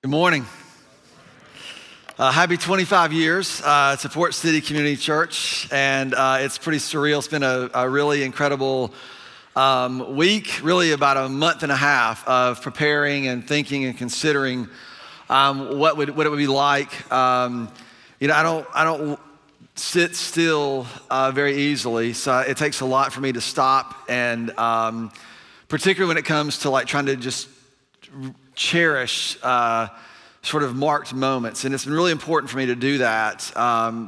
Good morning. Happy 25 years to Port City Community Church, and it's pretty surreal. It's been a really incredible week, really about a month and a half of preparing and thinking and considering what it would be like. I don't sit still very easily, so it takes a lot for me to stop, and particularly when it comes to like trying to just cherish sort of marked moments. And it's been really important for me to do that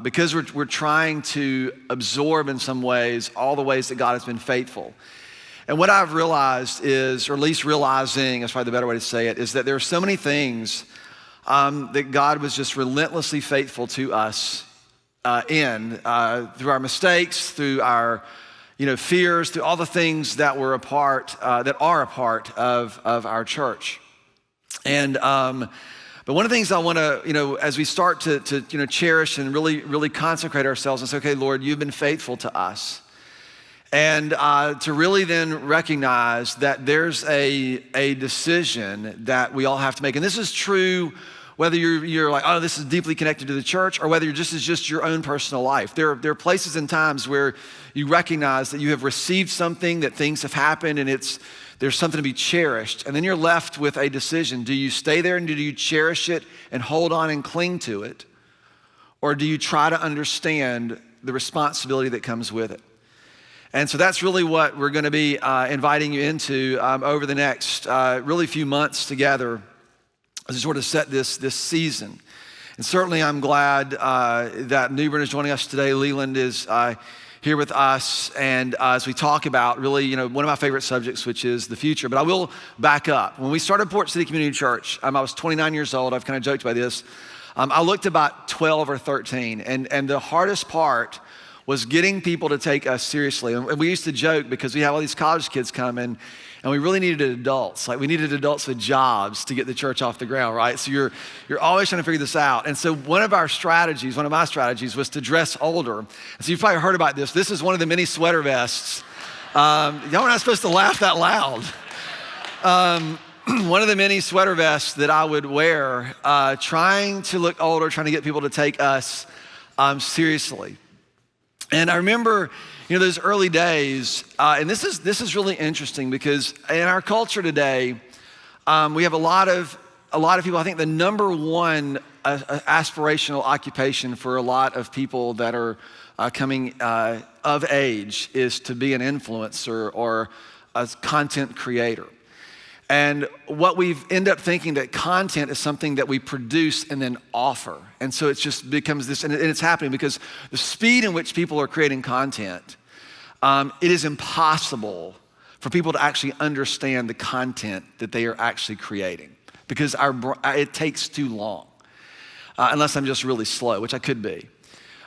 because we're trying to absorb in some ways all the ways that God has been faithful. And what I've realized is, or at least realizing, is probably the better way to say it, is that there are so many things that God was just relentlessly faithful to us through our mistakes, through our fears, through all the things that are a part of our church. And but one of the things I want to, as we start to cherish and really consecrate ourselves and say, okay, Lord, you've been faithful to us. And to really then recognize that there's a decision that we all have to make. And this is true whether you're like, oh, this is deeply connected to the church, or whether it's just your own personal life. There are places and times where you recognize that you have received something, that things have happened, and there's something to be cherished. And then you're left with a decision. Do you stay there and do you cherish it and hold on and cling to it? Or do you try to understand the responsibility that comes with it? And so that's really what we're going to be inviting you into over the next really few months together as we sort of set this season. And certainly I'm glad that Newbern is joining us today. Leland is here with us, and as we talk about really, one of my favorite subjects, which is the future. But I will back up. When we started Port City Community Church, I was 29 years old. I've kind of joked about this. I looked about 12 or 13, and the hardest part was getting people to take us seriously. And we used to joke because we have all these college kids come in, and we really needed adults. Like, we needed adults with jobs to get the church off the ground, right? So you're always trying to figure this out. And so one of my strategies was to dress older. And so you've probably heard about this. This is one of the mini sweater vests. Y'all are not supposed to laugh that loud. One of the mini sweater vests that I would wear, trying to look older, trying to get people to take us seriously. And I remember, those early days, and this is really interesting because in our culture today, we have a lot of people. I think the number one aspirational occupation for a lot of people that are coming of age is to be an influencer or a content creator. And what we've ended up thinking that content is something that we produce and then offer. And so it just becomes this, and it's happening because the speed in which people are creating content, it is impossible for people to actually understand the content that they are actually creating because it takes too long, unless I'm just really slow, which I could be.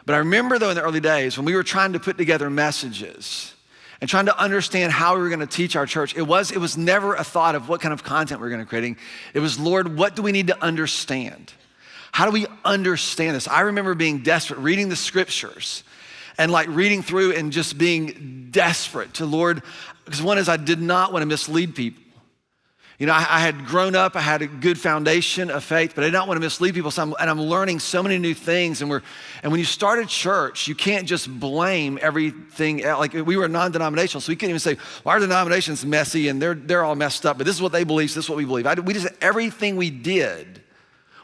But I remember though in the early days when we were trying to put together messages and trying to understand how we were going to teach our church, it was never a thought of what kind of content we were going to create. It was, Lord, what do we need to understand? How do we understand this? I remember being desperate, reading the scriptures and like reading through and just being desperate to Lord, because one is I did not want to mislead people. I had grown up, I had a good foundation of faith, but I did not want to mislead people. And I'm learning so many new things. And when you start a church, you can't just blame everything. Like, we were non-denominational, so we couldn't even say, well, our denomination's messy and they're all messed up, but this is what they believe, so this is what we believe. Everything we did,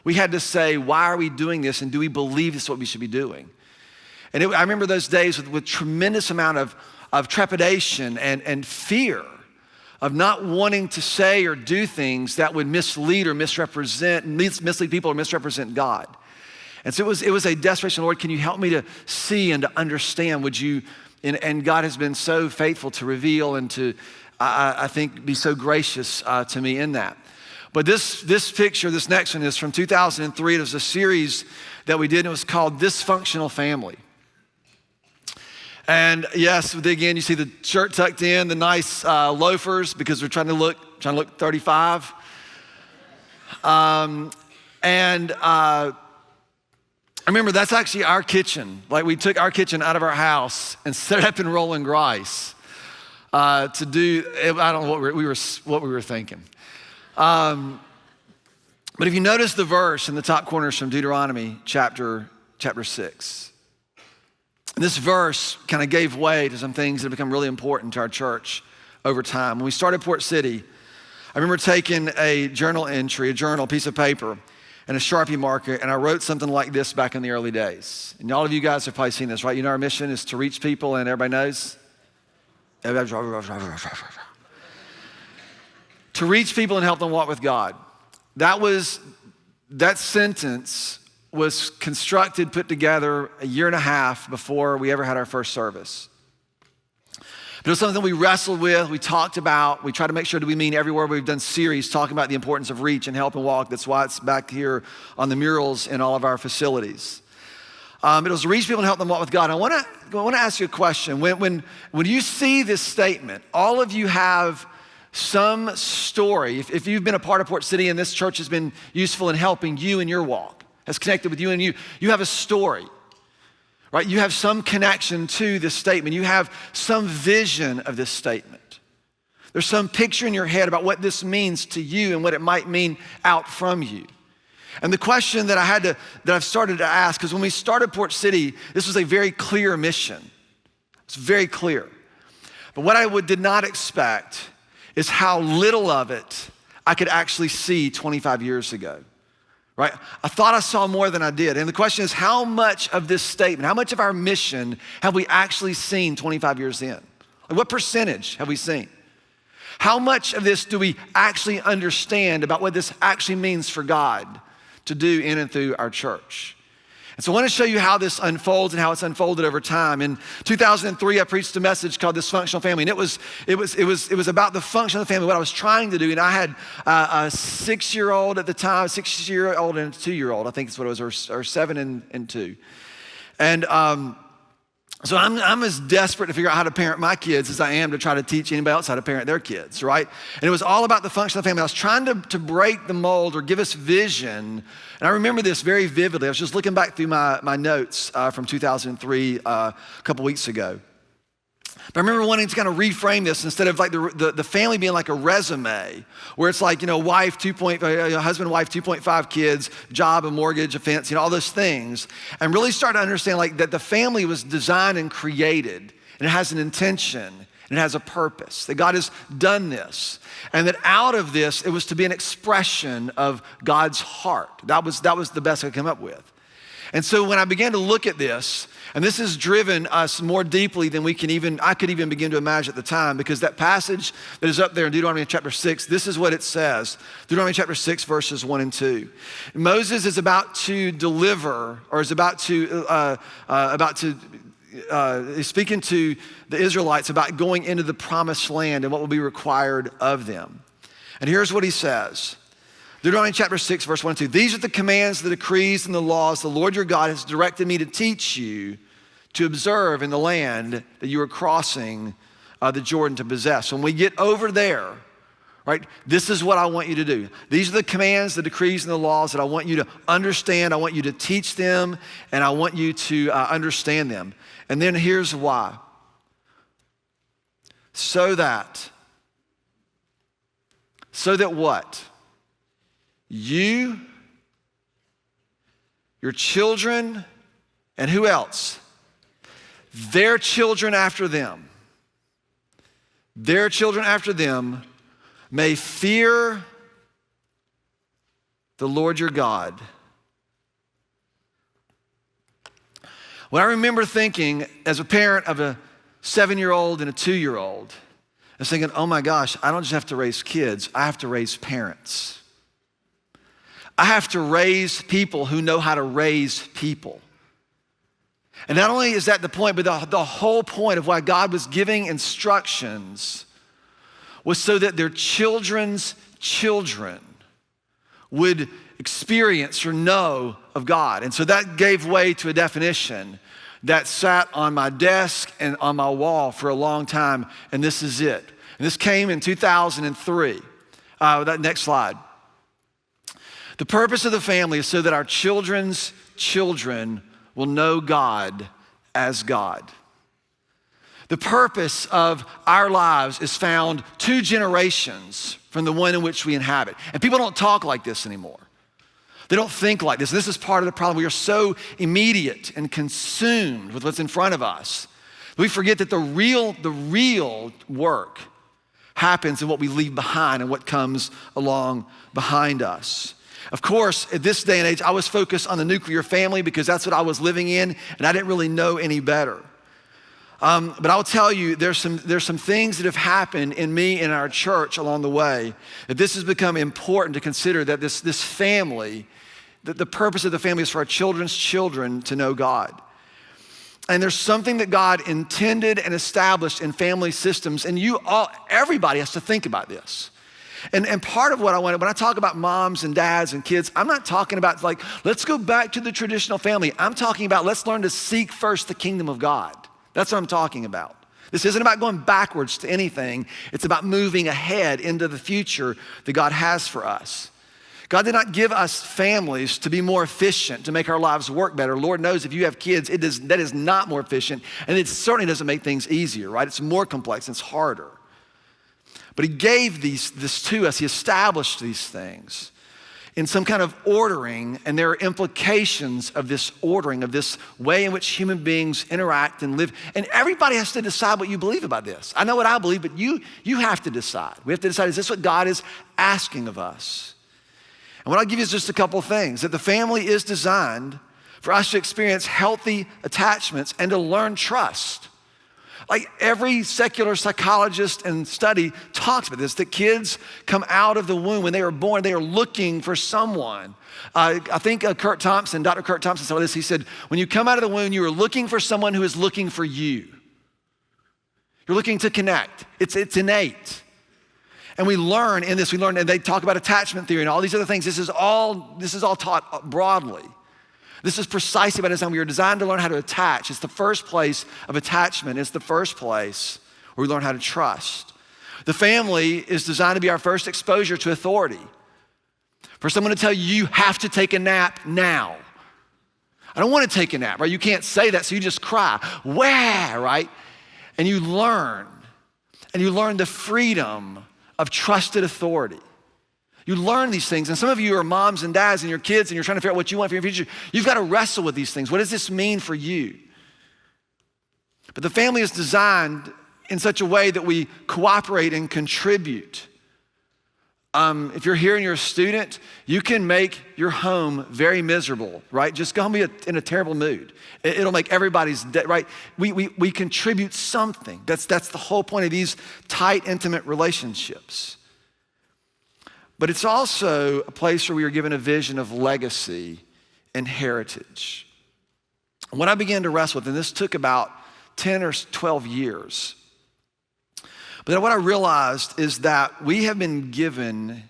we had to say, why are we doing this? And do we believe this is what we should be doing? And I remember those days with tremendous amount of trepidation and fear of not wanting to say or do things that would mislead people or misrepresent God. And so it was a desperation. Lord, can you help me to see and to understand? Would you, and God has been so faithful to reveal and to, I think, be so gracious to me in that. But this picture, this next one is from 2003. It was a series that we did, and it was called Dysfunctional Family. And yes, again, you see the shirt tucked in, the nice loafers because we're trying to look 35. I remember that's actually our kitchen. Like, we took our kitchen out of our house and set it up in Rolling Rice to do. I don't know what we were thinking. But if you notice the verse in the top corners from Deuteronomy chapter 6, this verse kind of gave way to some things that have become really important to our church over time. When we started Port City, I remember taking a journal entry, a piece of paper, and a Sharpie marker, and I wrote something like this back in the early days. And all of you guys have probably seen this, right? You know our mission is to reach people, and everybody knows? To reach people and help them walk with God. That sentence was constructed, put together a year and a half before we ever had our first service. But it was something we wrestled with, we talked about, we tried to make sure that we mean everywhere we've done series talking about the importance of reach and help and walk. That's why it's back here on the murals in all of our facilities. It was to reach people and help them walk with God. I want to ask you a question. When you see this statement, all of you have some story. If you've been a part of Port City and this church has been useful in helping you in your walk, has connected with you and you have a story, right? You have some connection to this statement. You have some vision of this statement. There's some picture in your head about what this means to you and what it might mean out from you. And the question that I've started to ask, because when we started Port City, this was a very clear mission. It's very clear. But what I did not expect is how little of it I could actually see 25 years ago, right? I thought I saw more than I did. And the question is, how much of this statement, how much of our mission have we actually seen 25 years in? Like, what percentage have we seen? How much of this do we actually understand about what this actually means for God to do in and through our church? And so I want to show you how this unfolds and how it's unfolded over time. In 2003, I preached a message called Dysfunctional Family, and it was about the function of the family, what I was trying to do. And I had a 6-year-old at the time, 6-year-old and a 2-year-old, I think is what it was, or 7 and 2. And so I'm as desperate to figure out how to parent my kids as I am to try to teach anybody else how to parent their kids, right? And it was all about the function of the family. I was trying to break the mold or give us vision. And I remember this very vividly. I was just looking back through my notes from 2003 a couple weeks ago. But I remember wanting to kind of reframe this instead of like the family being like a resume, where it's like, wife, husband, wife, 2.5 kids, job, a mortgage, a fence, all those things. And really start to understand like that the family was designed and created, and it has an intention, and it has a purpose, that God has done this. And that out of this, it was to be an expression of God's heart. That was the best I could come up with. And so when I began to look at this, and this has driven us more deeply than I could even begin to imagine at the time, because that passage that is up there in Deuteronomy chapter 6, this is what it says. Deuteronomy chapter 6, verses 1 and 2. Moses is about to deliver, or is he's speaking to the Israelites about going into the promised land and what will be required of them. And here's what he says. Deuteronomy chapter 6, verse 1 and 2. These are the commands, the decrees, and the laws the Lord your God has directed me to teach you to observe in the land that you are crossing the Jordan to possess. When we get over there, right, this is what I want you to do. These are the commands, the decrees, and the laws that I want you to understand. I want you to teach them, and I want you to understand them. And then here's why. So that what? You, your children, and who else? Their children after them. Their children after them may fear the Lord your God. What I remember thinking as a parent of a 7-year-old and a 2-year-old, I was thinking, oh my gosh, I don't just have to raise kids, I have to raise parents. I have to raise people who know how to raise people. And not only is that the point, but the whole point of why God was giving instructions was so that their children's children would experience or know of God. And so that gave way to a definition that sat on my desk and on my wall for a long time, and this is it. And this came in 2003. That next slide. The purpose of the family is so that our children's children will know God as God. The purpose of our lives is found 2 generations from the one in which we inhabit. And people don't talk like this anymore. They don't think like this. This is part of the problem. We are so immediate and consumed with what's in front of us. We forget that the real work happens in what we leave behind and what comes along behind us. Of course, at this day and age, I was focused on the nuclear family because that's what I was living in, and I didn't really know any better. But I'll tell you, there's some things that have happened in me and our church along the way that this has become important to consider, that this family, that the purpose of the family is for our children's children to know God. And there's something that God intended and established in family systems, and everybody has to think about this. And part of what I wanted, when I talk about moms and dads and kids, I'm not talking about like, let's go back to the traditional family. I'm talking about let's learn to seek first the kingdom of God. That's what I'm talking about. This isn't about going backwards to anything. It's about moving ahead into the future that God has for us. God did not give us families to be more efficient, to make our lives work better. Lord knows if you have kids, that is not more efficient, and it certainly doesn't make things easier, right? It's more complex, it's harder. But he gave this to us. He established these things in some kind of ordering, and there are implications of this ordering, of this way in which human beings interact and live. And everybody has to decide what you believe about this. I know what I believe, but you have to decide. We have to decide, is this what God is asking of us? And what I'll give you is just a couple things, that the family is designed for us to experience healthy attachments and to learn trust. Like every secular psychologist and study talks about this, that kids come out of the womb when they are born, they are looking for someone. I think Dr. Kurt Thompson said this. He said, when you come out of the womb, you are looking for someone who is looking for you. You're looking to connect. It's innate. And we learn in this, and they talk about attachment theory and all these other things. This is all taught broadly. This is precisely by design. We are designed to learn how to attach. It's the first place of attachment. It's the first place where we learn how to trust. The family is designed to be our first exposure to authority. For someone to tell you, you have to take a nap now. I don't want to take a nap, right? You can't say that, so you just cry. Wah, right? And you learn the freedom of trusted authority. You learn these things, and some of you are moms and dads and your kids, and you're trying to figure out what you want for your future. You've got to wrestle with these things. What does this mean for you? But the family is designed in such a way that we cooperate and contribute. If you're here and you're a student, you can make your home very miserable, right? Just go home in a terrible mood. It'll make everybody's day, right? We contribute something. That's the whole point of these tight, intimate relationships. But it's also a place where we are given a vision of legacy and heritage. When I began to wrestle with, and this took about 10 or 12 years, but what I realized is that we have been given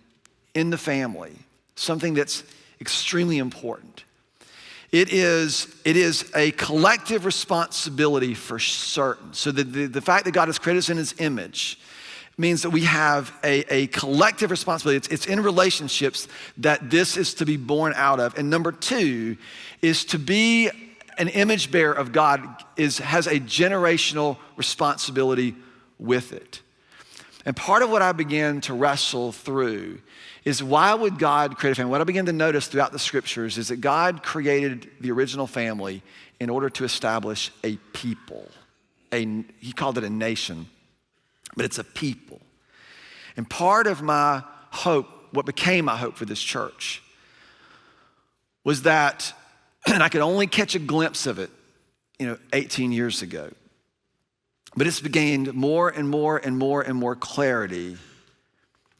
in the family something that's extremely important. It is a collective responsibility for certain. So the fact that God has created us in his image means that we have a collective responsibility. It's in relationships that this is to be born out of. And number two is to be an image bearer of God has a generational responsibility with it. And part of what I began to wrestle through is, why would God create a family? What I began to notice throughout the scriptures is that God created the original family in order to establish a people. He called it a nation, but it's a people. And part of my hope, what became my hope for this church, was that, and I could only catch a glimpse of it, 18 years ago. But it's gained more and more and more and more clarity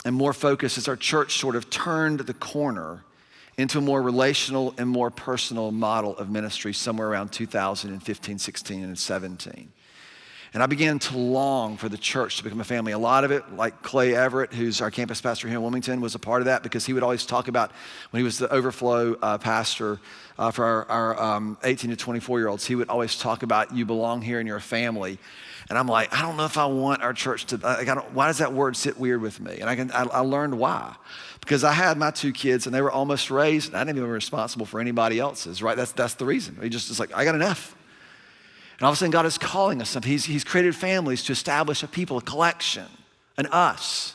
and more focus as our church sort of turned the corner into a more relational and more personal model of ministry somewhere around 2015, 16, and 17. And I began to long for the church to become a family. A lot of it, like Clay Everett, who's our campus pastor here in Wilmington, was a part of that, because he would always talk about, when he was the overflow pastor for our 18 to 24-year-olds, he would always talk about, you belong here and you're a family. And I'm like, I don't know if I want our church to, why does that word sit weird with me? And I learned why. Because I had my two kids and they were almost raised, and I didn't even be responsible for anybody else's, right? That's the reason. He just is like, I got enough. And all of a sudden God is calling us something. He's created families to establish a people, a collection, an us.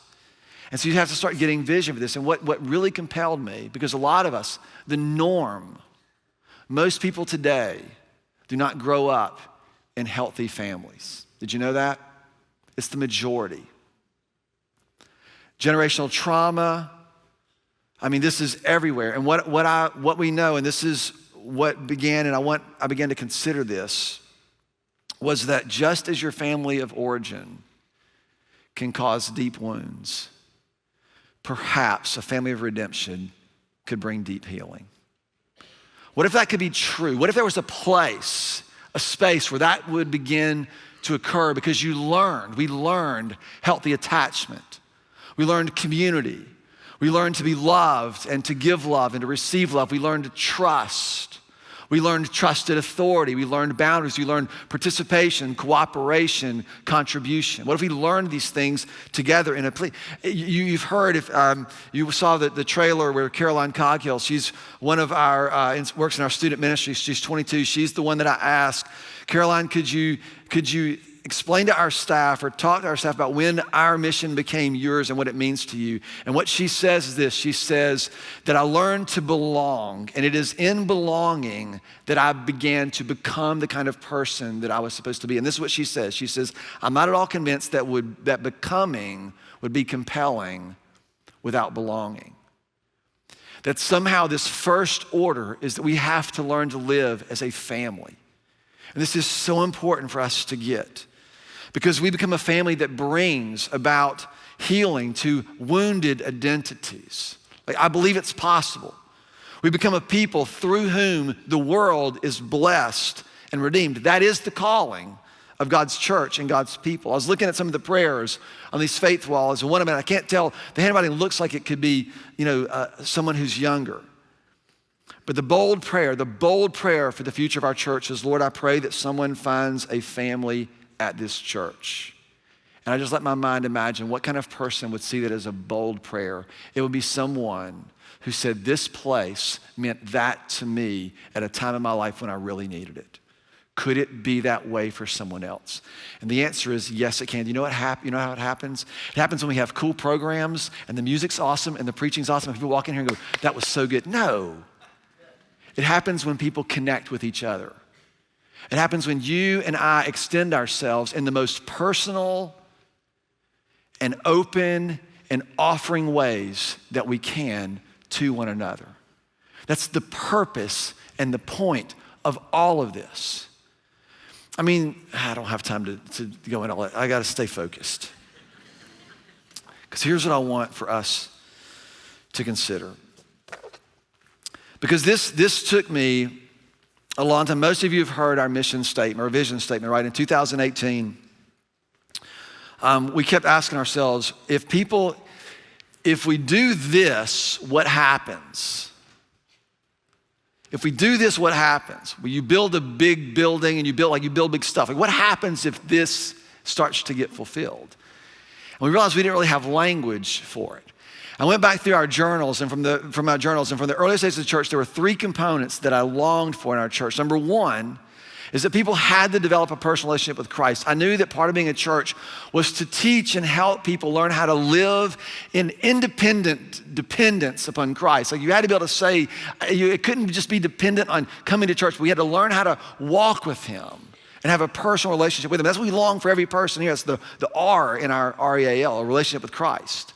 And so you have to start getting vision for this. And what really compelled me, because a lot of us, the norm, most people today do not grow up in healthy families. Did you know that? It's the majority. Generational trauma, I mean, this is everywhere. And what we know, and this is what began, and I began to consider this, was that just as your family of origin can cause deep wounds, perhaps a family of redemption could bring deep healing. What if that could be true? What if there was a place, a space where that would begin to occur because we learned healthy attachment. We learned community. We learned to be loved and to give love and to receive love. We learned to trust. We learned trusted authority. We learned boundaries. We learned participation, cooperation, contribution. What if we learned these things together in a place? You've heard, if you saw the trailer where Caroline Coghill, she's one of our, works in our student ministry. She's 22. She's the one that I asked, Caroline, could you explain to our staff or talk to our staff about when our mission became yours and what it means to you? And what she says is this. She says that I learned to belong, and it is in belonging that I began to become the kind of person that I was supposed to be. And this is what she says. She says, I'm not at all convinced that becoming would be compelling without belonging. That somehow this first order is that we have to learn to live as a family. And this is so important for us to get, because we become a family that brings about healing to wounded identities. Like, I believe it's possible. We become a people through whom the world is blessed and redeemed. That is the calling of God's church and God's people. I was looking at some of the prayers on these faith walls, and one of them, I can't tell, the handwriting looks like it could be, someone who's younger. But the bold prayer for the future of our church is, Lord, I pray that someone finds a family at this church. And I just let my mind imagine what kind of person would see that as a bold prayer. It would be someone who said, this place meant that to me at a time in my life when I really needed it. Could it be that way for someone else? And the answer is yes, it can. You know how it happens? It happens when we have cool programs and the music's awesome and the preaching's awesome and people walk in here and go, that was so good. No. It happens when people connect with each other. It happens when you and I extend ourselves in the most personal and open and offering ways that we can to one another. That's the purpose and the point of all of this. I mean, I don't have time to go into all that. I got to stay focused. Because here's what I want for us to consider. Because this took me a long time. Most of you have heard our mission statement, our vision statement, right? In 2018, we kept asking ourselves, if we do this, what happens? If we do this, what happens? Well, you build a big building and you build big stuff. Like, what happens if this starts to get fulfilled? And we realized we didn't really have language for it. I went back through our journals, and from the earliest days of the church, there were three components that I longed for in our church. Number one is that people had to develop a personal relationship with Christ. I knew that part of being a church was to teach and help people learn how to live in independent dependence upon Christ. Like, you had to be able to say, it couldn't just be dependent on coming to church. We had to learn how to walk with him and have a personal relationship with him. That's what we long for every person here. It's the R in our REAL, a relationship with Christ.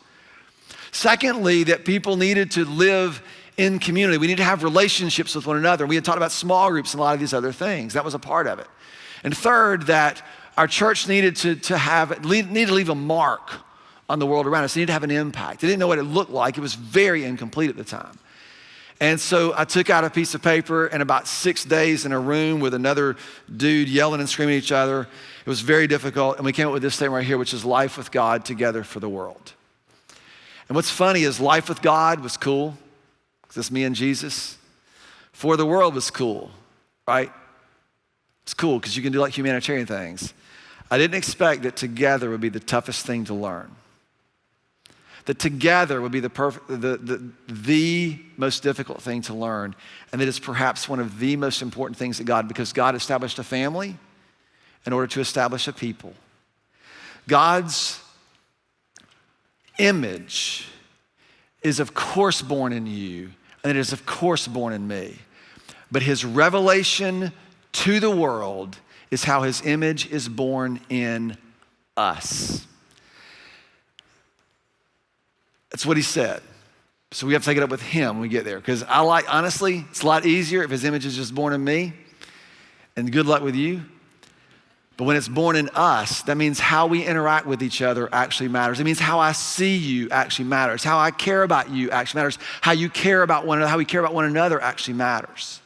Secondly, that people needed to live in community. We need to have relationships with one another. We had talked about small groups and a lot of these other things. That was a part of it. And third, that our church needed to leave a mark on the world around us. It needed to have an impact. They didn't know what it looked like. It was very incomplete at the time. And so I took out a piece of paper, and about 6 days in a room with another dude yelling and screaming at each other. It was very difficult. And we came up with this thing right here, which is life with God together for the world. And what's funny is life with God was cool, because it's me and Jesus. For the world was cool, right? It's cool because you can do like humanitarian things. I didn't expect that together would be the toughest thing to learn. That together would be the most difficult thing to learn. And that it's perhaps one of the most important things that because God established a family in order to establish a people. God's image is of course born in you, and it is of course born in me. But his revelation to the world is how his image is born in us. That's what he said. So we have to take it up with him when we get there. Because honestly, it's a lot easier if his image is just born in me. And good luck with you. But when it's born in us, that means how we interact with each other actually matters. It means how I see you actually matters. How I care about you actually matters. How you care about one another, how we care about one another actually matters.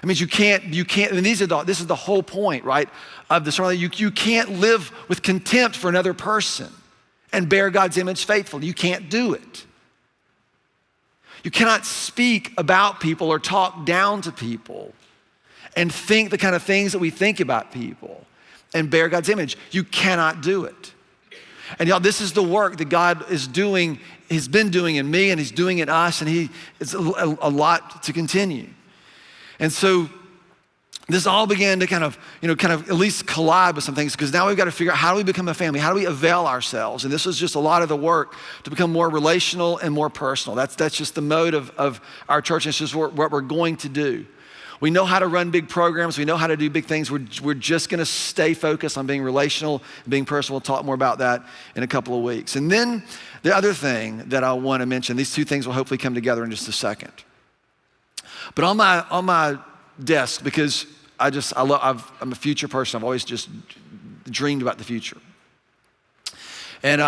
It means you can't, I mean, this is the whole point, right, of the sermon. You can't live with contempt for another person and bear God's image faithfully. You can't do it. You cannot speak about people or talk down to people and think the kind of things that we think about people and bear God's image. You cannot do it. And y'all, this is the work that God is doing, he's been doing in me and he's doing in us, and it's a lot to continue. And so this all began to kind of at least collide with some things, because now we've got to figure out, how do we become a family? How do we avail ourselves? And this was just a lot of the work to become more relational and more personal. That's just the mode of our church. And it's just what we're going to do. We know how to run big programs. We know how to do big things. We're just going to stay focused on being relational and being personal. We'll talk more about that in a couple of weeks. And then the other thing that I want to mention, these two things will hopefully come together in just a second. But on my desk, because I'm a future person. I've always just dreamed about the future. And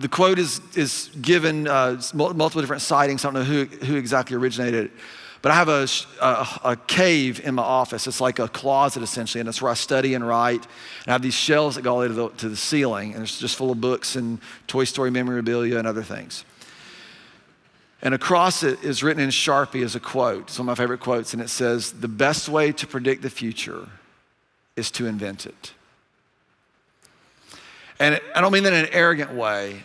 the quote is given multiple different sightings. I don't know who exactly originated it. But I have a cave in my office. It's like a closet, essentially, and it's where I study and write. And I have these shelves that go all the way to the ceiling, and it's just full of books and Toy Story memorabilia and other things. And across it is written in Sharpie as a quote. It's one of my favorite quotes, and it says, "The best way to predict the future is to invent it." And I don't mean that in an arrogant way.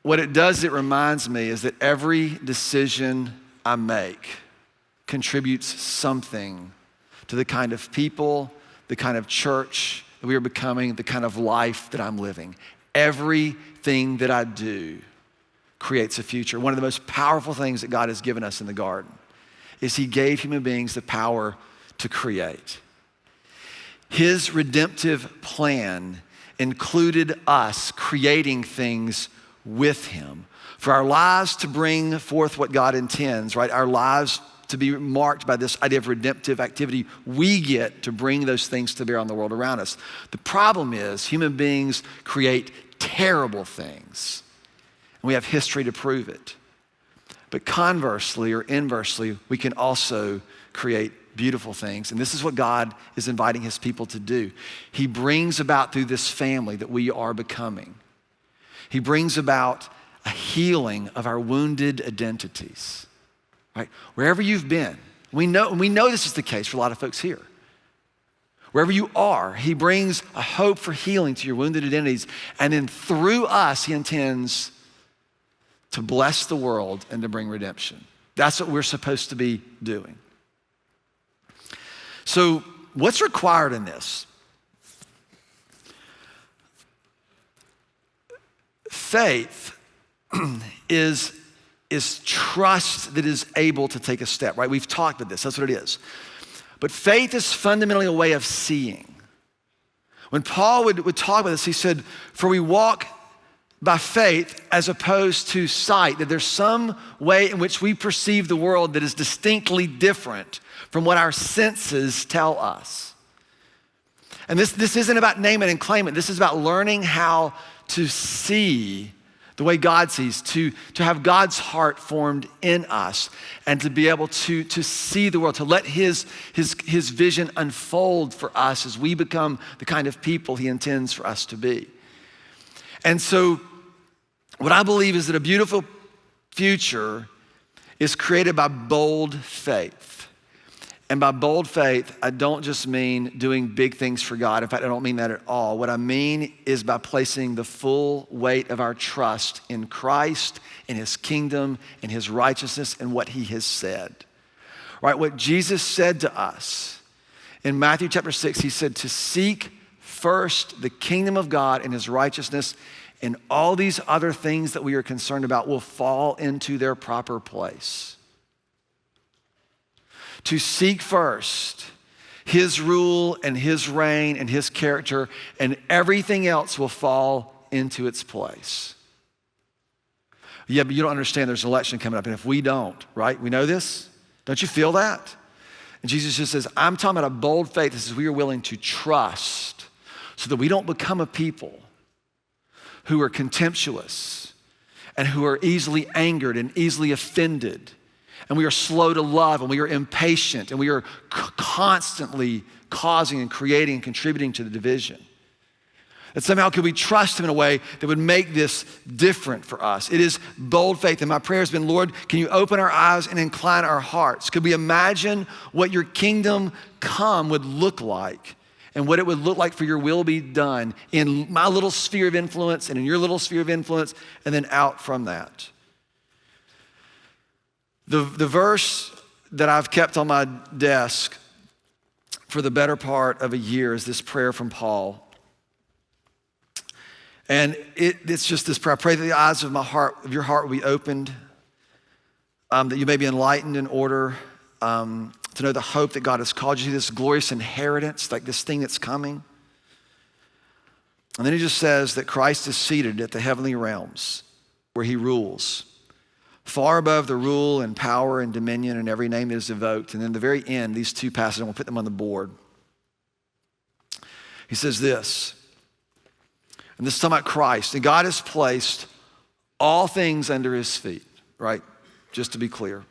What it does, it reminds me, is that every decision I make contributes something to the kind of people, the kind of church that we are becoming, the kind of life that I'm living. Everything that I do creates a future. One of the most powerful things that God has given us in the garden is he gave human beings the power to create. His redemptive plan included us creating things with him for our lives to bring forth what God intends, right? Our lives to be marked by this idea of redemptive activity. We get to bring those things to bear on the world around us. The problem is human beings create terrible things, and we have history to prove it. But conversely or inversely, we can also create beautiful things. And this is what God is inviting his people to do. He brings about, through this family that we are becoming, he brings about a healing of our wounded identities. Right? Wherever you've been, we know this is the case for a lot of folks here. Wherever you are, he brings a hope for healing to your wounded identities. And then through us, he intends to bless the world and to bring redemption. That's what we're supposed to be doing. So what's required in this? Faith is trust that is able to take a step, right? We've talked about this, that's what it is. But faith is fundamentally a way of seeing. When Paul would talk about this, he said, "For we walk by faith as opposed to sight," that there's some way in which we perceive the world that is distinctly different from what our senses tell us. And this isn't about name it and claim it. This is about learning how to see the way God sees, to have God's heart formed in us, and to be able to see the world, to let his vision unfold for us as we become the kind of people he intends for us to be. And so what I believe is that a beautiful future is created by bold faith. And by bold faith, I don't just mean doing big things for God. In fact, I don't mean that at all. What I mean is by placing the full weight of our trust in Christ, in his kingdom, in his righteousness, and what he has said. Right? What Jesus said to us in Matthew chapter 6, he said to seek first the kingdom of God and his righteousness, and all these other things that we are concerned about will fall into their proper place. To seek first his rule and his reign and his character, and everything else will fall into its place. Yeah, but you don't understand there's an election coming up, and if we don't, right? We know this? Don't you feel that? And Jesus just says, I'm talking about a bold faith. This is we are willing to trust so that we don't become a people who are contemptuous and who are easily angered and easily offended. And we are slow to love, and we are impatient, and we are constantly causing and creating and contributing to the division. That somehow could we trust him in a way that would make this different for us? It is bold faith. And my prayer has been, Lord, can you open our eyes and incline our hearts? Could we imagine what your kingdom come would look like and what it would look like for your will be done in my little sphere of influence and in your little sphere of influence and then out from that? The verse that I've kept on my desk for the better part of a year is this prayer from Paul. And it's just this prayer. I pray that the eyes of your heart will be opened, that you may be enlightened in order to know the hope that God has called you to, this glorious inheritance, like this thing that's coming. And then he just says that Christ is seated at the heavenly realms where he rules, far above the rule and power and dominion and every name that is evoked. And then the very end, these two passages, I'm gonna put them on the board. He says this, and this is talking about Christ, and God has placed all things under his feet, right? Just to be clear.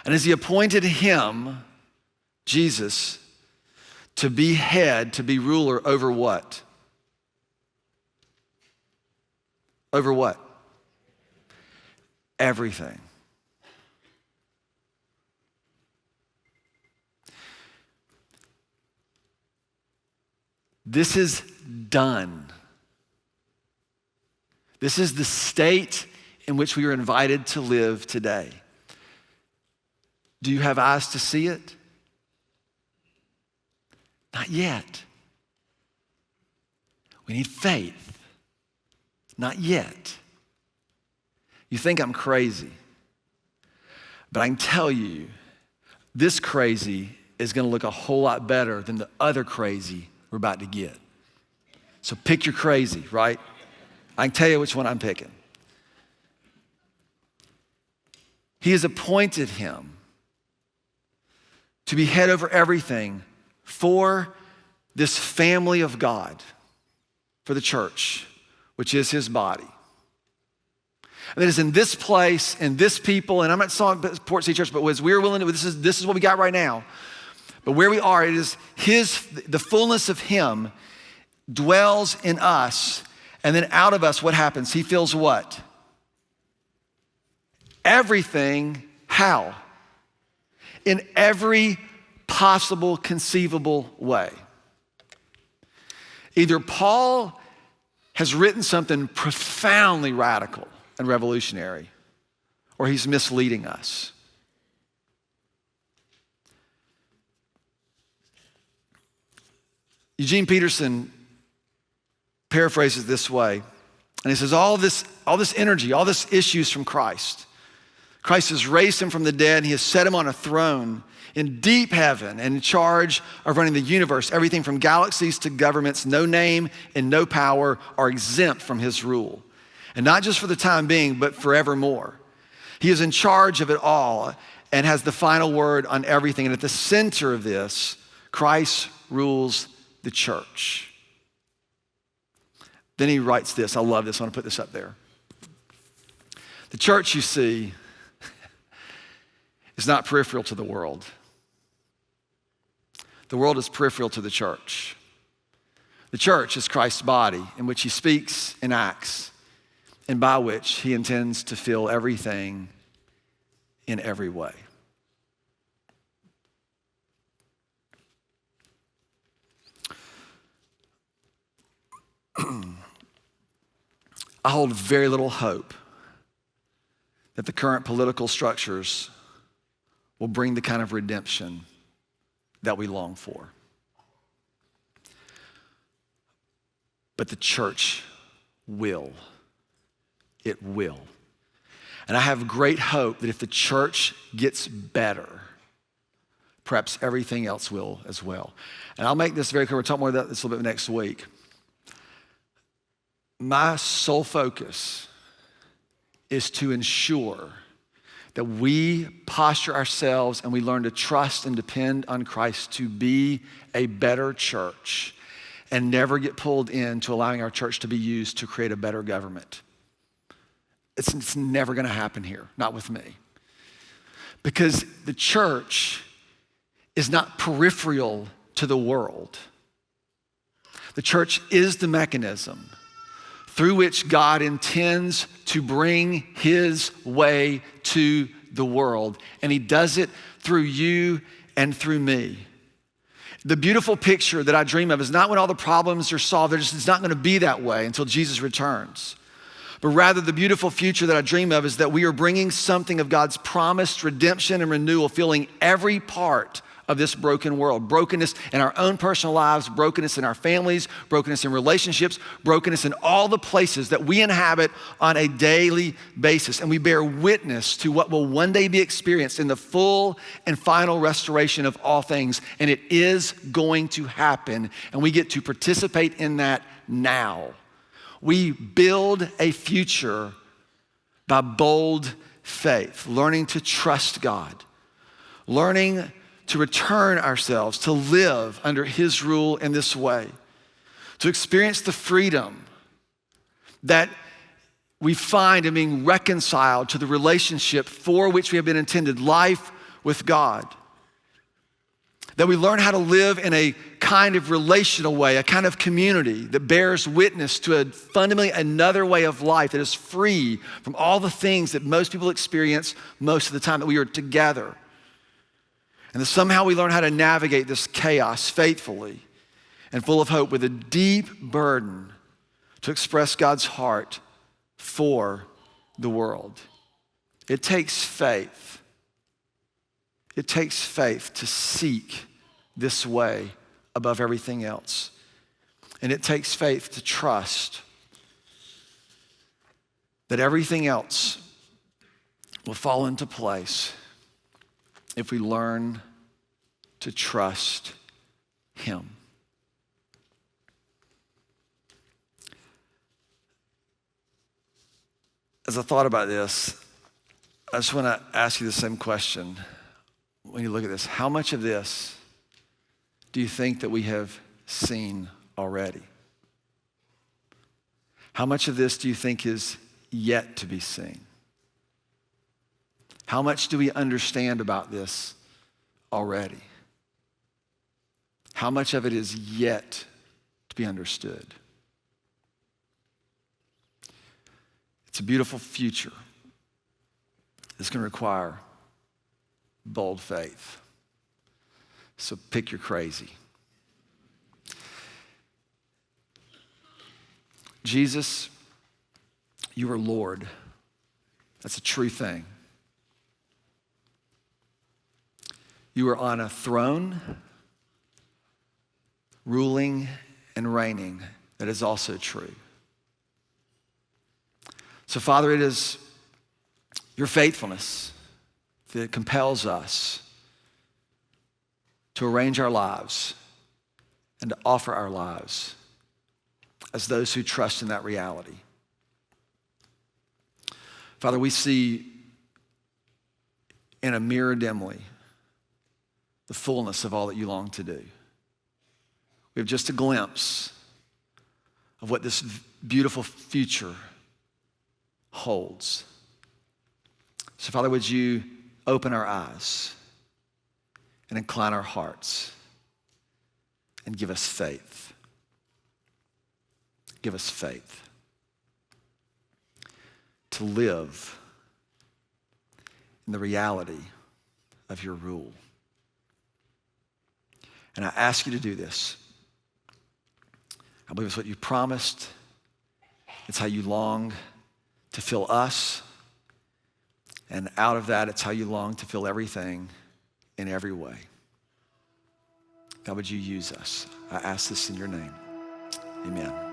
And as he appointed him, Jesus, to be head, to be ruler over what? Over what? Everything. This is done. This is the state in which we are invited to live today. Do you have eyes to see it? Not yet. We need faith. Not yet. You think I'm crazy, but I can tell you, this crazy is gonna look a whole lot better than the other crazy we're about to get. So pick your crazy, right? I can tell you which one I'm picking. He has appointed him to be head over everything for this family of God, for the church, which is his body. And that is in this place, and this people, and I'm not saying Port City Church, but as we're willing to, this is what we got right now. But where we are, it is the fullness of him dwells in us, and then out of us, what happens? He fills what? Everything. How? In every possible, conceivable way. Either Paul has written something profoundly radical and revolutionary, or he's misleading us. Eugene Peterson paraphrases this way, and he says, all this energy, all this issues from Christ. Christ has raised him from the dead, and he has set him on a throne in deep heaven and in charge of running the universe. Everything from galaxies to governments, no name and no power are exempt from his rule. And not just for the time being, but forevermore. He is in charge of it all and has the final word on everything. And at the center of this, Christ rules the church. Then he writes this. I love this. I want to put this up there. The church, you see, is not peripheral to the world. The world is peripheral to the church. The church is Christ's body in which he speaks and acts, and by which he intends to fill everything in every way. I hold very little hope that the current political structures will bring the kind of redemption that we long for. But the church will. It will. And I have great hope that if the church gets better, perhaps everything else will as well. And I'll make this very clear. We'll talk more about this a little bit next week. My sole focus is to ensure that we posture ourselves and we learn to trust and depend on Christ to be a better church and never get pulled into allowing our church to be used to create a better government. It's never gonna happen here, not with me. Because the church is not peripheral to the world. The church is the mechanism through which God intends to bring his way to the world. And he does it through you and through me. The beautiful picture that I dream of is not when all the problems are solved. It's not gonna be that way until Jesus returns. But rather the beautiful future that I dream of is that we are bringing something of God's promised redemption and renewal, filling every part of this broken world. Brokenness in our own personal lives, brokenness in our families, brokenness in relationships, brokenness in all the places that we inhabit on a daily basis. And we bear witness to what will one day be experienced in the full and final restoration of all things. And it is going to happen. And we get to participate in that now. We build a future by bold faith, learning to trust God, learning to return ourselves, to live under his rule in this way, to experience the freedom that we find in being reconciled to the relationship for which we have been intended, life with God. That we learn how to live in a kind of relational way, a kind of community that bears witness to a fundamentally another way of life that is free from all the things that most people experience most of the time that we are together. And that somehow we learn how to navigate this chaos faithfully and full of hope with a deep burden to express God's heart for the world. It takes faith. It takes faith to seek this way above everything else. And it takes faith to trust that everything else will fall into place if we learn to trust him. As I thought about this, I just want to ask you the same question when you look at this. How much of this do you think that we have seen already? How much of this do you think is yet to be seen? How much do we understand about this already? How much of it is yet to be understood? It's a beautiful future. It's going to require bold faith. So pick your crazy. Jesus, you are Lord. That's a true thing. You are on a throne, ruling and reigning. That is also true. So, Father, it is your faithfulness that compels us to arrange our lives and to offer our lives as those who trust in that reality. Father, we see in a mirror dimly the fullness of all that you long to do. We have just a glimpse of what this beautiful future holds. So, Father, would you open our eyes and incline our hearts and give us faith. Give us faith to live in the reality of your rule. And I ask you to do this. I believe it's what you promised. It's how you long to fill us. And out of that, it's how you long to fill everything in every way. God, would you use us? I ask this in your name. Amen.